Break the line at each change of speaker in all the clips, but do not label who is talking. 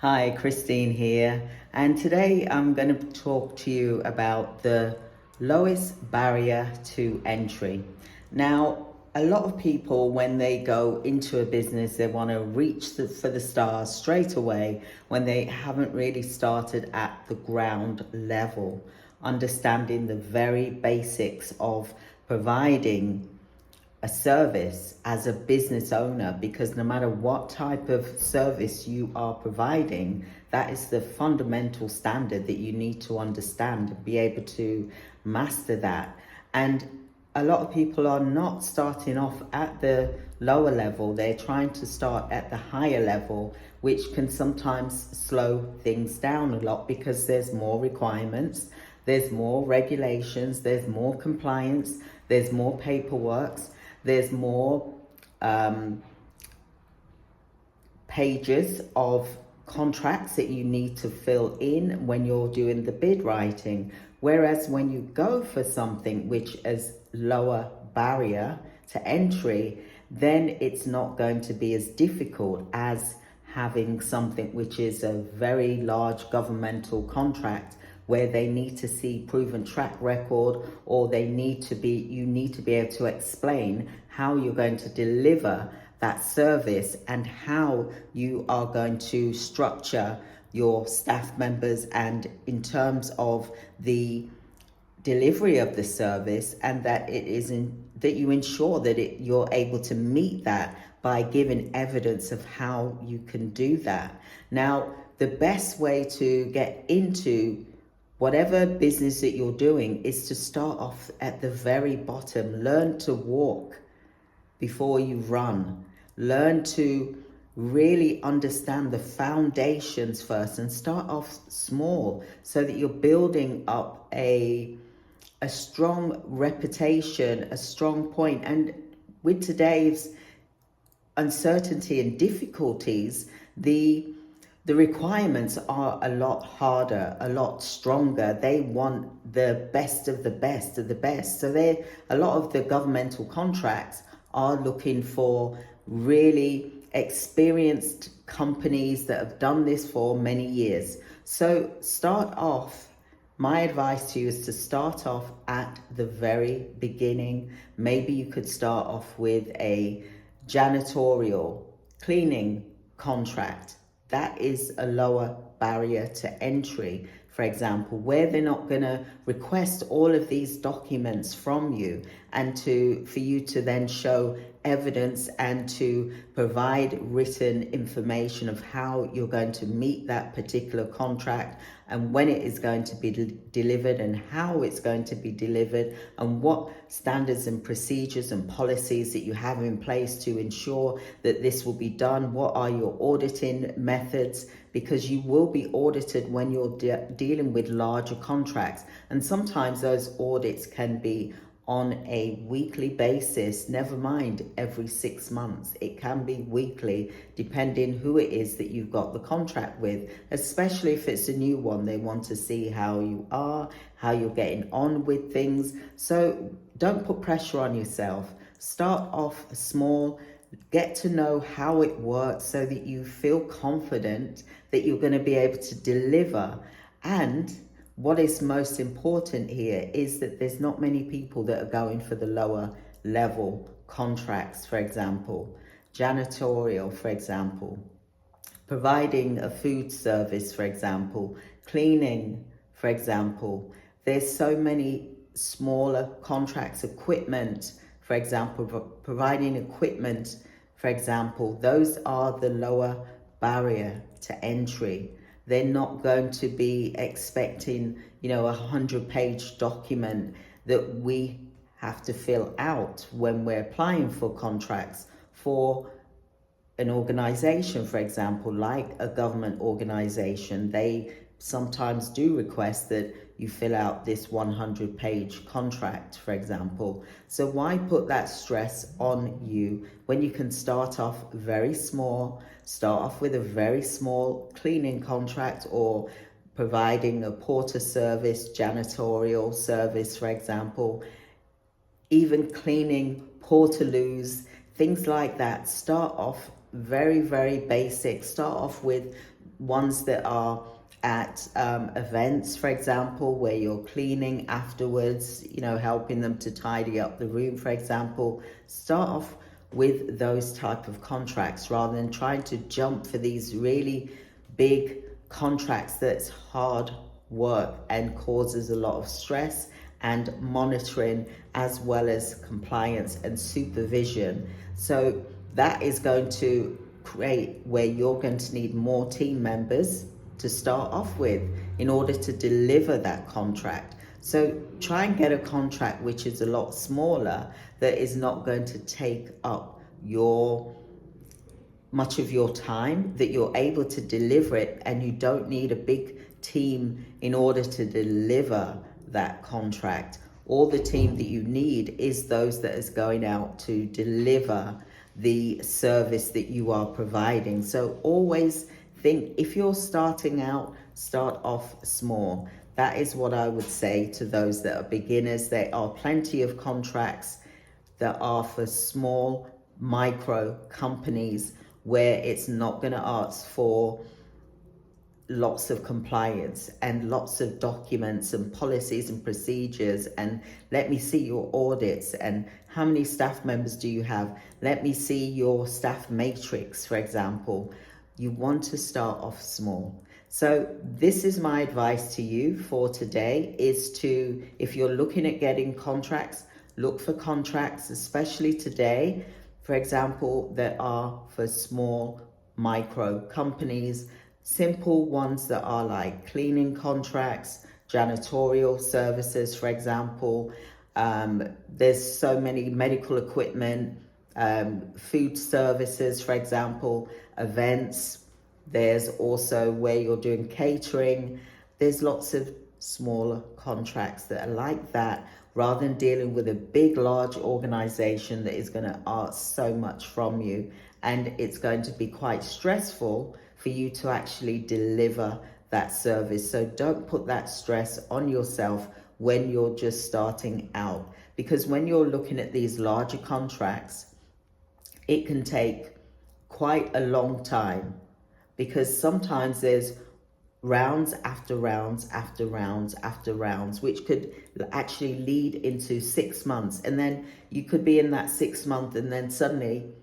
Hi, Christine here, and today I'm going to talk to you about the lowest barrier to entry. Now, a lot of people, when they go into a business, they want to reach for the stars straight away when they haven't really started at the ground level, understanding the very basics of providing a service as a business owner, because no matter what type of service you are providing, that is the fundamental standard that you need to understand and be able to master that. And a lot of people are not starting off at the lower level, they're trying to start at the higher level, which can sometimes slow things down a lot because there's more requirements, there's more regulations, there's more compliance, there's more paperwork, there's more pages of contracts that you need to fill in when you're doing the bid writing. Whereas when you go for something which is lower barrier to entry, then it's not going to be as difficult as having something which is a very large governmental contract where they need to see proven track record, or you need to be able to explain how you're going to deliver that service and how you are going to structure your staff members and in terms of the delivery of the service, and that that you ensure that you're able to meet that by giving evidence of how you can do that. Now, the best way to get into whatever business that you're doing is to start off at the very bottom. Learn to walk before you run. Learn to really understand the foundations first and start off small so that you're building up a strong reputation, a strong point. And with today's uncertainty and difficulties, the requirements are a lot harder, a lot stronger. They want the best of the best of the best. So a lot of the governmental contracts are looking for really experienced companies that have done this for many years. So start off. My advice to you is to start off at the very beginning. Maybe you could start off with a janitorial cleaning contract. That is a lower barrier to entry, for example, where they're not going to request all of these documents from you and for you to then show evidence and to provide written information of how you're going to meet that particular contract and when it is going to be delivered and how it's going to be delivered and what standards and procedures and policies that you have in place to ensure that this will be done. What are your auditing methods? Because you will be audited when you're dealing with larger contracts, and sometimes those audits can be on a weekly basis, never mind every 6 months. It can be weekly, depending who it is that you've got the contract with, especially if it's a new one. They want to see how you are, how you're getting on with things. So don't put pressure on yourself. Start off small, get to know how it works so that you feel confident that you're going to be able to deliver. And what is most important here is that there's not many people that are going for the lower level contracts, for example, janitorial, for example, providing a food service, for example, cleaning, for example. There's so many smaller contracts, equipment, for example, providing equipment, for example. Those are the lower barrier to entry. They're not going to be expecting, a 100-page document that we have to fill out when we're applying for contracts for an organization, for example, like a government organization. They sometimes do request that you fill out this 100-page contract, for example. So why put that stress on you when you can start off very small, start off with a very small cleaning contract or providing a porter service, janitorial service, for example, even cleaning portaloos, things like that. Start off very, very basic. Start off with ones that are at events, for example, where you're cleaning afterwards, helping them to tidy up the room, for example. Start off with those type of contracts rather than trying to jump for these really big contracts that's hard work and causes a lot of stress and monitoring, as well as compliance and supervision. So that is going to create where you're going to need more team members to start off with in order to deliver that contract. So try and get a contract which is a lot smaller, that is not going to take up much of your time, that you're able to deliver it, and you don't need a big team in order to deliver that contract. All the team that you need is those that is going out to deliver the service that you are providing. So always think, if you're starting out, start off small. That is what I would say to those that are beginners. There are plenty of contracts that are for small micro companies where it's not going to ask for lots of compliance and lots of documents and policies and procedures, and let me see your audits and how many staff members do you have, let me see your staff matrix, for example. You want to start off small. So this is my advice to you for today, is to, if you're looking at getting contracts, look for contracts, especially today, for example, that are for small micro companies, simple ones that are like cleaning contracts, janitorial services, for example. There's so many medical equipment, food services, for example, events. There's also where you're doing catering. There's lots of smaller contracts that are like that, rather than dealing with a big, large organization that is going to ask so much from you. And it's going to be quite stressful for you to actually deliver that service. So don't put that stress on yourself when you're just starting out. Because when you're looking at these larger contracts, it can take quite a long time, because sometimes there's rounds after rounds after rounds after rounds, which could actually lead into 6 months. And then you could be in that 6 month, and then suddenly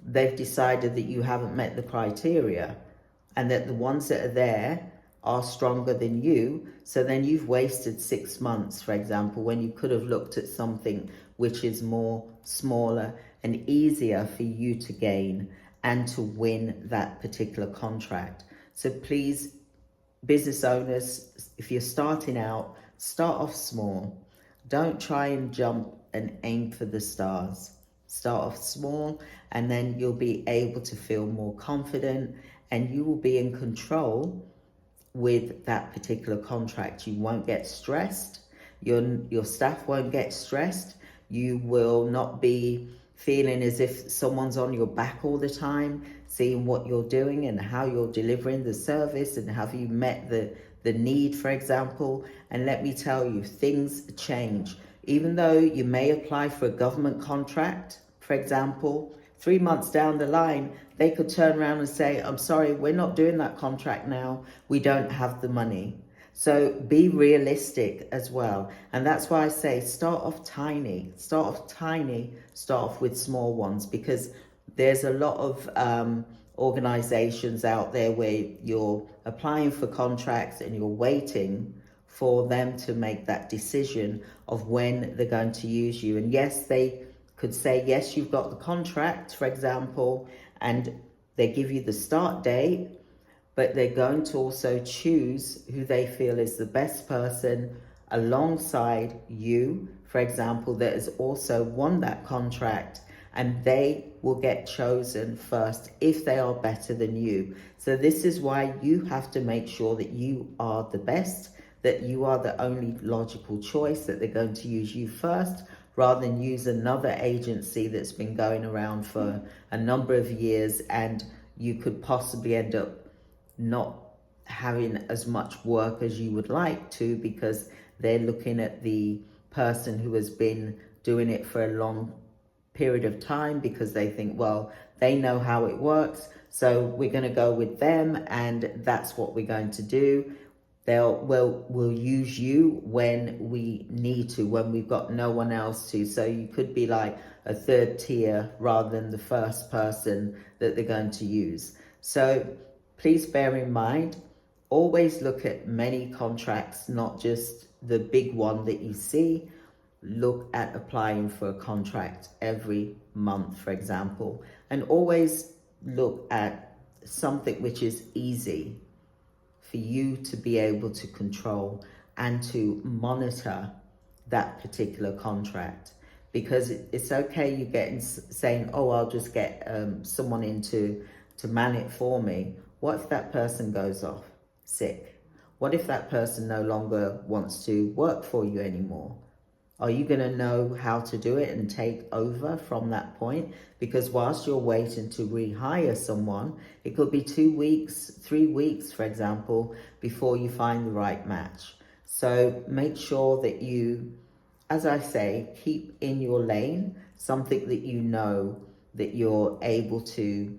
they've decided that you haven't met the criteria, and that the ones that are there are stronger than you. So then you've wasted 6 months, for example, when you could have looked at something which is more smaller and easier for you to gain and to win that particular contract. So please, business owners, if you're starting out, start off small. Don't try and jump and aim for the stars. Start off small, and then you'll be able to feel more confident, and you will be in control with that particular contract. You won't get stressed. Your staff won't get stressed. You will not be feeling as if someone's on your back all the time, seeing what you're doing and how you're delivering the service and have you met the need, for example. And let me tell you, things change. Even though you may apply for a government contract, for example, 3 months down the line, they could turn around and say, I'm sorry, we're not doing that contract now. We don't have the money. So be realistic as well. And that's why I say start off tiny, start off with small ones, because there's a lot of organizations out there where you're applying for contracts and you're waiting for them to make that decision of when they're going to use you. And yes, they could say, yes, you've got the contract, for example, and they give you the start date, but they're going to also choose who they feel is the best person alongside you, for example, that has also won that contract, and they will get chosen first if they are better than you. So this is why you have to make sure that you are the best, that you are the only logical choice, that they're going to use you first, rather than use another agency that's been going around for a number of years, and you could possibly end up not having as much work as you would like to, because they're looking at the person who has been doing it for a long period of time because they think, well, they know how it works, so we're going to go with them and that's what we're going to do. We'll use you when we need to, when we've got no one else to. So you could be like a third tier rather than the first person that they're going to use. So please bear in mind, always look at many contracts, not just the big one that you see. Look at applying for a contract every month, for example, and always look at something which is easy for you to be able to control and to monitor that particular contract. Because it's okay you getting saying, oh, I'll just get someone in to man it for me. What if that person goes off sick? What if that person no longer wants to work for you anymore? Are you going to know how to do it and take over from that point? Because whilst you're waiting to rehire someone, it could be 2 weeks, 3 weeks, for example, before you find the right match. So make sure that you, as I say, keep in your lane, something that you know that you're able to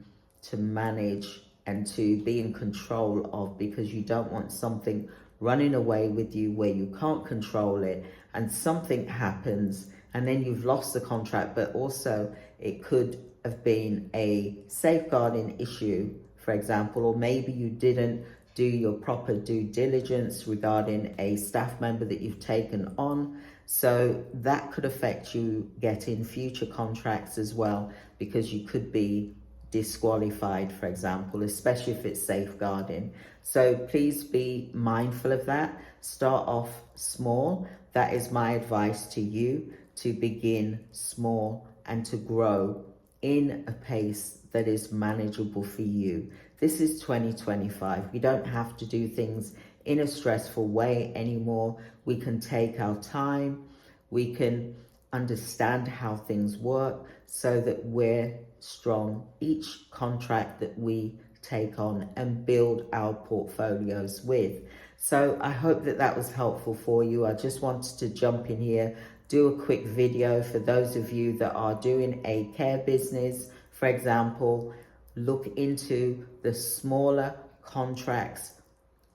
manage and to be in control of, because you don't want something running away with you where you can't control it and something happens and then you've lost the contract. But also it could have been a safeguarding issue, for example, or maybe you didn't do your proper due diligence regarding a staff member that you've taken on. So that could affect you getting future contracts as well, because you could be disqualified, for example, especially if it's safeguarding. So please be mindful of that. Start off small. That is my advice to you, to begin small and to grow in a pace that is manageable for you. This is 2025. We don't have to do things in a stressful way anymore. We can take our time. We can understand how things work so that we're strong each contract that we take on and build our portfolios with. So I hope that that was helpful for you. I just wanted to jump in here, do a quick video for those of you that are doing a care business, for example. Look into the smaller contracts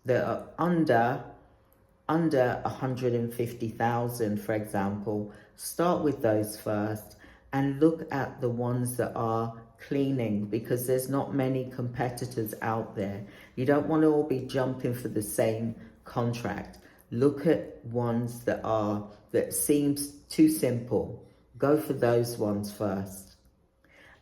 that are under 150,000, for example. Start with those first and look at the ones that are cleaning, because there's not many competitors out there. You don't want to all be jumping for the same contract. Look at ones that seems too simple. Go for those ones first.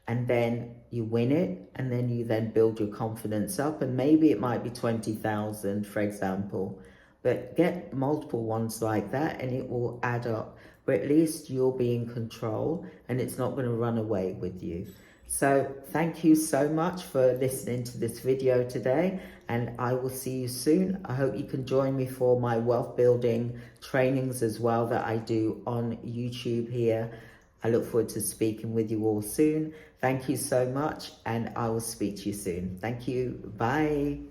And then you win it, and then you then build your confidence up, and maybe it might be 20,000, for example. But get multiple ones like that and it will add up. But at least you'll be in control and it's not going to run away with you. So thank you so much for listening to this video today, and I will see you soon. I hope you can join me for my wealth building trainings as well that I do on YouTube here. I look forward to speaking with you all soon. Thank you so much, and I will speak to you soon. Thank you. Bye.